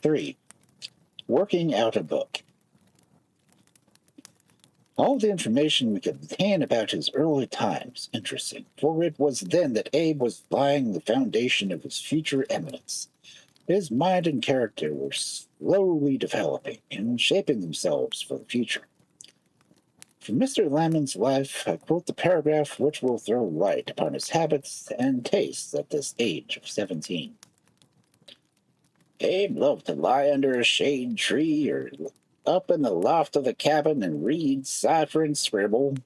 3. Working out a book. All the information we could obtain about his early times interesting, for it was then that Abe was laying the foundation of his future eminence. His mind and character were slowly developing and shaping themselves for the future. From Mr. Lamon's life, I quote the paragraph which will throw light upon his habits and tastes at this age of 17. Abe loved to lie under a shade tree or up in the loft of the cabin and read, cipher, and scribble.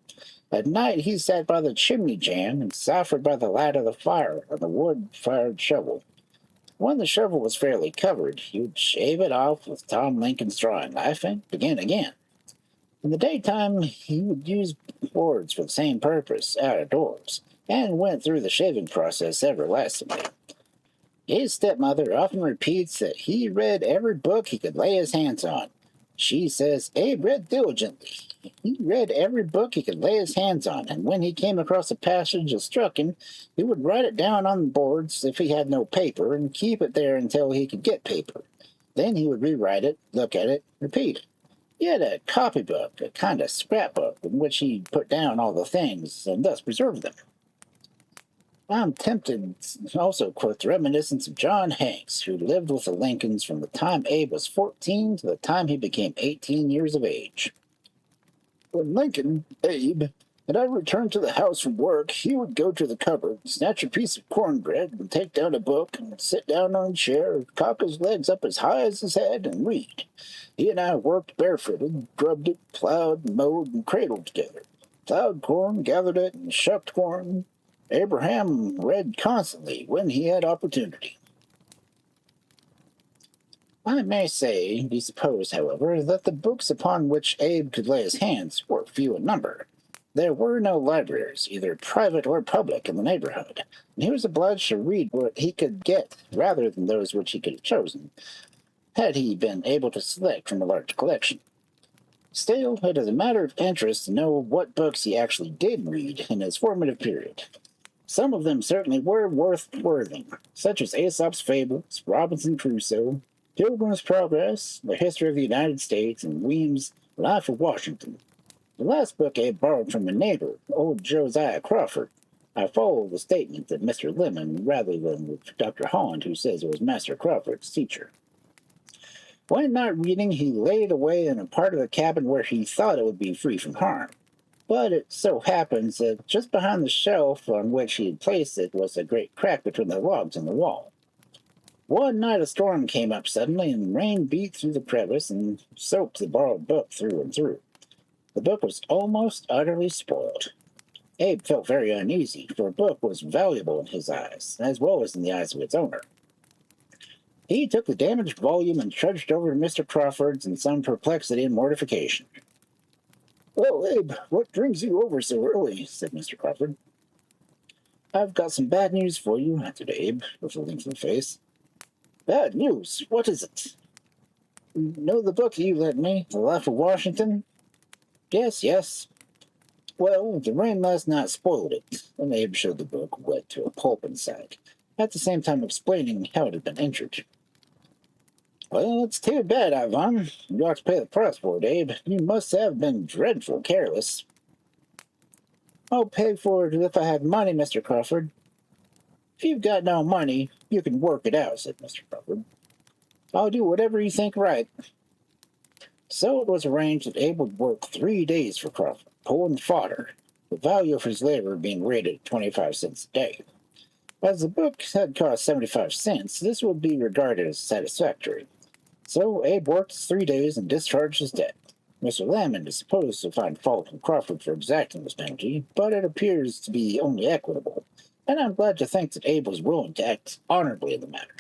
At night he sat by the chimney jamb and ciphered by the light of the fire on the wood-fired shovel. When the shovel was fairly covered, he would shave it off with Tom Lincoln's drawing knife and begin again. In the daytime, he would use boards for the same purpose out of doors, and went through the shaving process everlastingly. His stepmother often repeats that he read every book he could lay his hands on. She says Abe read diligently. He read every book he could lay his hands on, and when he came across a passage that struck him, he would write it down on the boards if he had no paper, and keep it there until he could get paper. Then he would rewrite it, look at it, repeat it. He had a copybook, a kind of scrapbook, in which he put down all the things, and thus preserved them. I'm tempted to also quote the reminiscence of John Hanks, who lived with the Lincolns from the time Abe was 14 to the time he became 18 years of age. When Lincoln, Abe, and I returned to the house from work, he would go to the cupboard, snatch a piece of cornbread, and take down a book, and sit down on a chair, cock his legs up as high as his head, and read. He and I worked barefooted, grubbed it, plowed, mowed, and cradled together. Plowed corn, gathered it, and shucked corn. Abraham read constantly when he had opportunity. I may say, be supposed, however, that the books upon which Abe could lay his hands were few in number. There were no libraries, either private or public, in the neighborhood, and he was obliged to read what he could get rather than those which he could have chosen, had he been able to select from a large collection. Still, it is a matter of interest to know what books he actually did read in his formative period. Some of them certainly were worth-worthing, such as Aesop's Fables, Robinson Crusoe, Pilgrim's Progress, The History of the United States, and Weems' Life of Washington. The last book Abe borrowed from a neighbor, old Josiah Crawford. I follow the statement that Mr. Lemon, rather than with Dr. Holland, who says it was Master Crawford's teacher. When not reading, he laid away in a part of the cabin where he thought it would be free from harm. But it so happens that just behind the shelf on which he had placed it was a great crack between the logs in the wall. One night a storm came up suddenly, and rain beat through the crevice and soaked the borrowed book through and through. The book was almost utterly spoiled. Abe felt very uneasy, for a book was valuable in his eyes, as well as in the eyes of its owner. He took the damaged volume and trudged over to Mr. Crawford's in some perplexity and mortification. "Well, Abe, what brings you over so early?" said Mr. Crawford. "I've got some bad news for you," answered Abe, with a lengthened face. "Bad news? What is it?" "You know the book you lent me, The Life of Washington?" Yes. "Well, the rain last night spoiled it," and Abe showed the book wet to a pulp inside, at the same time explaining how it had been injured. "Well, it's too bad, Ivan. You ought to pay the price for it, Abe. You must have been dreadful careless." "I'll pay for it if I have money, Mr. Crawford." "If you've got no money, you can work it out," said Mr. Crawford. "I'll do whatever you think right." So it was arranged that Abe would work 3 days for Crawford, pulling fodder, the value of his labor being rated at 25 cents a day. As the book had cost 75 cents, this would be regarded as satisfactory. So Abe worked his 3 days and discharged his debt. Mr. Lamon is supposed to find fault with Crawford for exacting this penalty, but it appears to be only equitable, and I'm glad to think that Abe was willing to act honorably in the matter.